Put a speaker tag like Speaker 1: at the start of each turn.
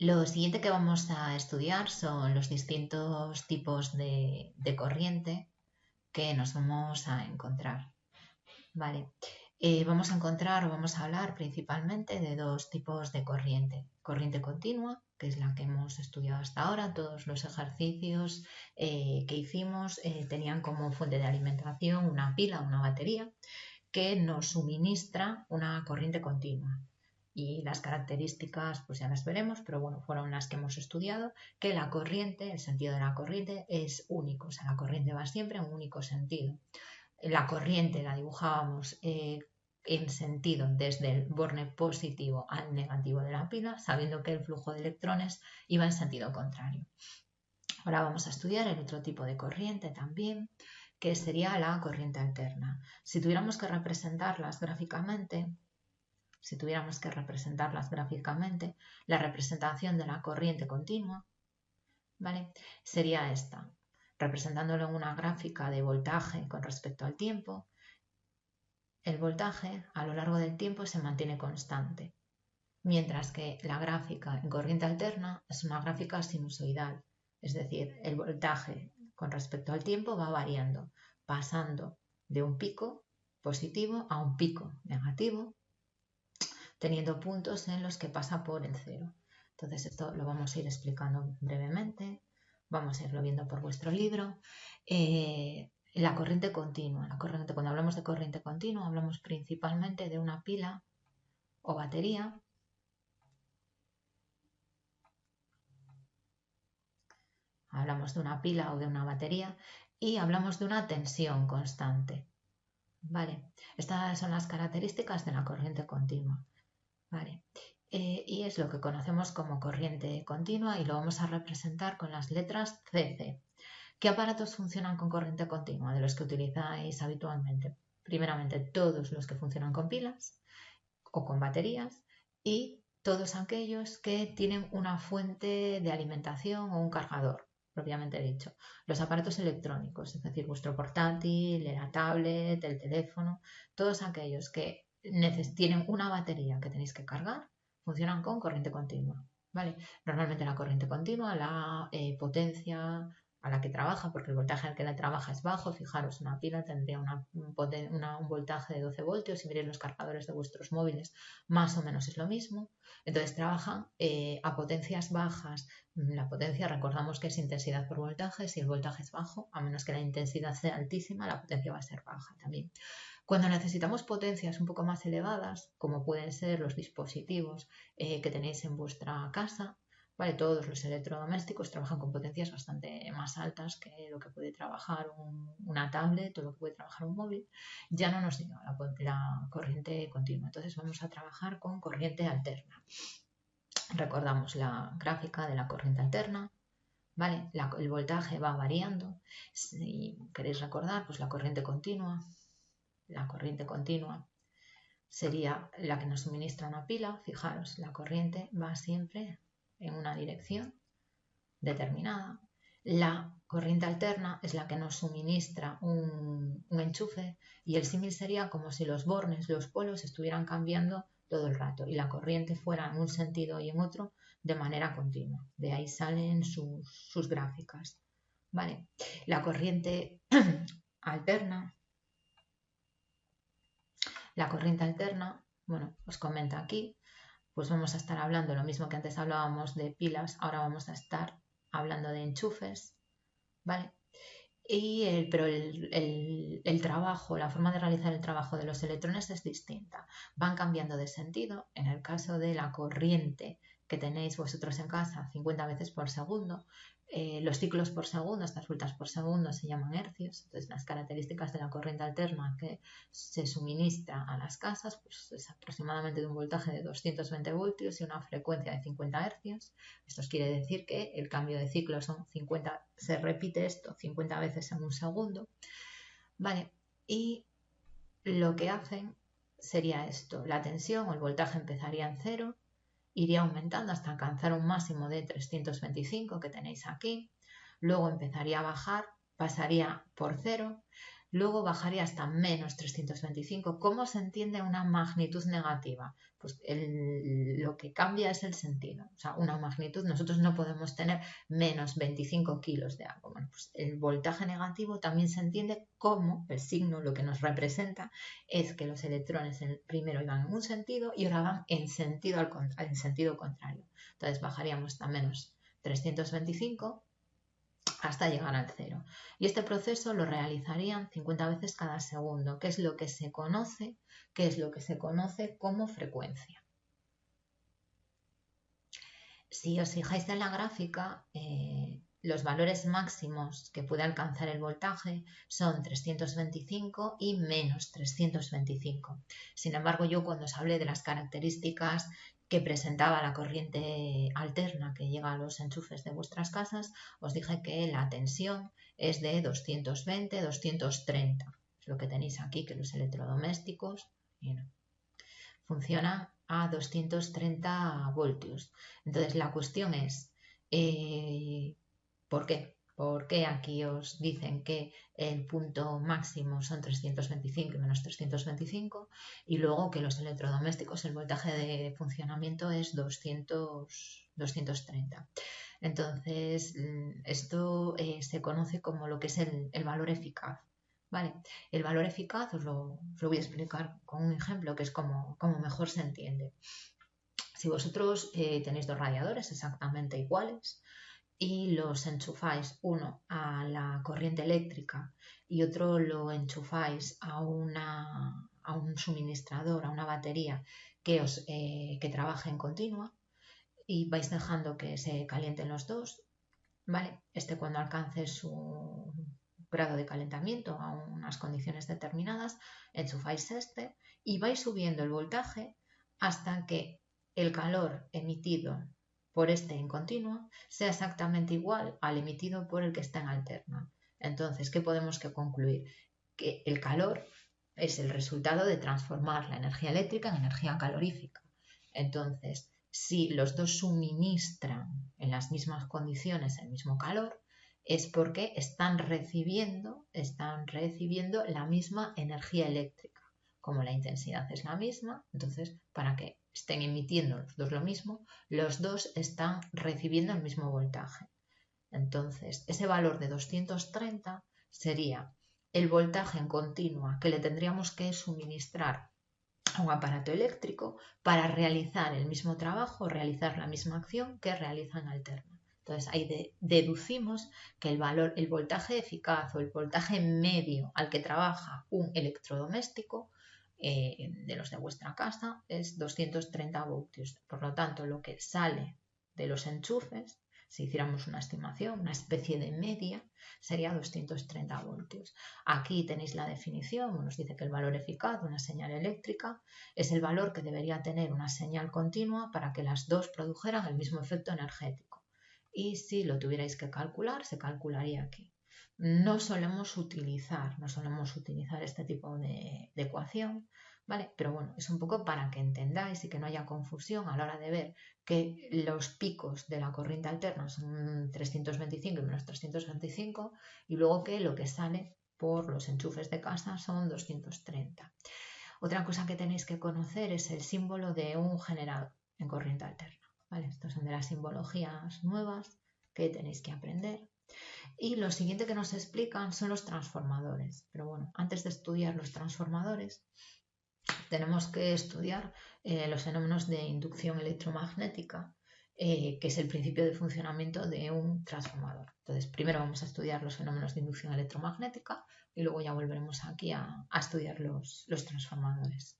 Speaker 1: Lo siguiente que vamos a estudiar son los distintos tipos de corriente que nos vamos a encontrar. Vale. Vamos a encontrar o vamos a hablar principalmente de dos tipos de corriente. Corriente continua, que es la que hemos estudiado hasta ahora. Todos los ejercicios que hicimos tenían como fuente de alimentación una pila, una batería, que nos suministra una corriente continua. Y las características, pues ya las veremos, pero bueno, fueron las que hemos estudiado, que la corriente, el sentido de la corriente es único, o sea, la corriente va siempre en un único sentido. La corriente la dibujábamos en sentido desde el borne positivo al negativo de la pila, sabiendo que el flujo de electrones iba en sentido contrario. Ahora vamos a estudiar el otro tipo de corriente también, que sería la corriente alterna. Si tuviéramos que representarlas gráficamente, la representación de la corriente continua, ¿vale? Sería esta, representándolo en una gráfica de voltaje con respecto al tiempo. El voltaje a lo largo del tiempo se mantiene constante, mientras que la gráfica en corriente alterna es una gráfica sinusoidal, es decir, el voltaje con respecto al tiempo va variando, pasando de un pico positivo a un pico negativo, teniendo puntos en los que pasa por el cero. Entonces esto lo vamos a ir explicando brevemente, vamos a irlo viendo por vuestro libro. La corriente continua. Cuando hablamos de corriente continua hablamos principalmente de una pila o batería hablamos de una pila o de una batería y hablamos de una tensión constante. Vale, estas son las características de la corriente continua. Vale, y es lo que conocemos como corriente continua y lo vamos a representar con las letras CC. ¿Qué aparatos funcionan con corriente continua de los que utilizáis habitualmente? Primeramente, todos los que funcionan con pilas o con baterías y todos aquellos que tienen una fuente de alimentación o un cargador, propiamente dicho. Los aparatos electrónicos, es decir, vuestro portátil, la tablet, el teléfono, todos aquellos que tienen una batería que tenéis que cargar, funcionan con corriente continua. ¿Vale? Normalmente la corriente continua, la potencia a la que trabaja, porque el voltaje al que la trabaja es bajo. Fijaros, una pila tendría un voltaje de 12 voltios. Si miréis los cargadores de vuestros móviles, más o menos es lo mismo. Entonces trabajan a potencias bajas. La potencia, recordamos que es intensidad por voltaje. Si el voltaje es bajo, a menos que la intensidad sea altísima, la potencia va a ser baja también. Cuando necesitamos potencias un poco más elevadas, como pueden ser los dispositivos que tenéis en vuestra casa, ¿vale? Todos los electrodomésticos trabajan con potencias bastante más altas que lo que puede trabajar una tablet o lo que puede trabajar un móvil. Ya no nos llega la corriente continua, entonces vamos a trabajar con corriente alterna. Recordamos la gráfica de la corriente alterna. ¿Vale? El voltaje va variando. Si queréis recordar, pues la corriente continua sería la que nos suministra una pila. Fijaros, la corriente va siempre en una dirección determinada. La corriente alterna es la que nos suministra un enchufe y el símil sería como si los bornes, los polos estuvieran cambiando todo el rato y la corriente fuera en un sentido y en otro de manera continua. De ahí salen sus gráficas. ¿Vale? La corriente alterna, bueno, os comenta aquí, pues vamos a estar hablando lo mismo que antes hablábamos de pilas, ahora vamos a estar hablando de enchufes, ¿vale? Pero el trabajo, la forma de realizar el trabajo de los electrones es distinta. Van cambiando de sentido. En el caso de la corriente que tenéis vosotros en casa, 50 veces por segundo, los ciclos por segundo, estas vueltas por segundo se llaman hercios. Entonces, las características de la corriente alterna que se suministra a las casas pues es aproximadamente de un voltaje de 220 voltios y una frecuencia de 50 hercios. Esto quiere decir que el cambio de ciclo son 50, se repite esto 50 veces en un segundo. Vale, y lo que hacen sería esto, la tensión o el voltaje empezaría en cero, iría aumentando hasta alcanzar un máximo de 325 que tenéis aquí, luego empezaría a bajar, pasaría por cero, luego bajaría hasta menos 325. ¿Cómo se entiende una magnitud negativa? Pues lo que cambia es el sentido. O sea, una magnitud, nosotros no podemos tener menos 25 kilos de algo. Bueno, pues el voltaje negativo también se entiende como el signo, lo que nos representa es que los electrones primero iban en un sentido y ahora van en sentido contrario. Entonces bajaríamos hasta menos 325 hasta llegar al cero. Y este proceso lo realizarían 50 veces cada segundo, que es lo que se conoce como frecuencia. Si os fijáis en la gráfica, los valores máximos que puede alcanzar el voltaje son 325 y menos 325. Sin embargo, yo cuando os hablé de las características que presentaba la corriente alterna que llega a los enchufes de vuestras casas, os dije que la tensión es de 220, 230. Es lo que tenéis aquí, que los electrodomésticos funcionan a 230 voltios. Entonces la cuestión es, ¿por qué? ¿Por qué aquí os dicen que el punto máximo son 325 y menos 325 y luego que los electrodomésticos el voltaje de funcionamiento es 230? Entonces esto se conoce como lo que es el valor eficaz. Vale, el valor eficaz os lo voy a explicar con un ejemplo que es como mejor se entiende. Si vosotros tenéis dos radiadores exactamente iguales, y los enchufáis uno a la corriente eléctrica y otro lo enchufáis a un suministrador, a una batería que trabaje en continua y vais dejando que se calienten los dos, ¿vale? Cuando alcance su grado de calentamiento a unas condiciones determinadas, enchufáis y vais subiendo el voltaje hasta que el calor emitido por en continua sea exactamente igual al emitido por el que está en alterna. Entonces, ¿qué podemos concluir? Que el calor es el resultado de transformar la energía eléctrica en energía calorífica. Entonces, si los dos suministran en las mismas condiciones el mismo calor, es porque están recibiendo la misma energía eléctrica. Como la intensidad es la misma, entonces para que estén emitiendo los dos lo mismo, los dos están recibiendo el mismo voltaje. Entonces, ese valor de 230 sería el voltaje en continua que le tendríamos que suministrar a un aparato eléctrico para realizar el mismo trabajo, realizar la misma acción que realiza en alterna. Entonces ahí deducimos que el voltaje eficaz o el voltaje medio al que trabaja un electrodoméstico de los de vuestra casa es 230 voltios. Por lo tanto, lo que sale de los enchufes, si hiciéramos una estimación, una especie de media, sería 230 voltios. Aquí tenéis la definición, nos dice que el valor eficaz de una señal eléctrica es el valor que debería tener una señal continua para que las dos produjeran el mismo efecto energético. Y si lo tuvierais que calcular, se calcularía aquí. No solemos utilizar este tipo de ecuación, ¿vale? Pero bueno, es un poco para que entendáis y que no haya confusión a la hora de ver que los picos de la corriente alterna son 325 y menos 325 y luego que lo que sale por los enchufes de casa son 230. Otra cosa que tenéis que conocer es el símbolo de un generador en corriente alterna, ¿vale? Estas son de las simbologías nuevas que tenéis que aprender. Y lo siguiente que nos explican son los transformadores. Pero bueno, antes de estudiar los transformadores, tenemos que estudiar los fenómenos de inducción electromagnética, que es el principio de funcionamiento de un transformador. Entonces, primero vamos a estudiar los fenómenos de inducción electromagnética y luego ya volveremos aquí a estudiar los transformadores.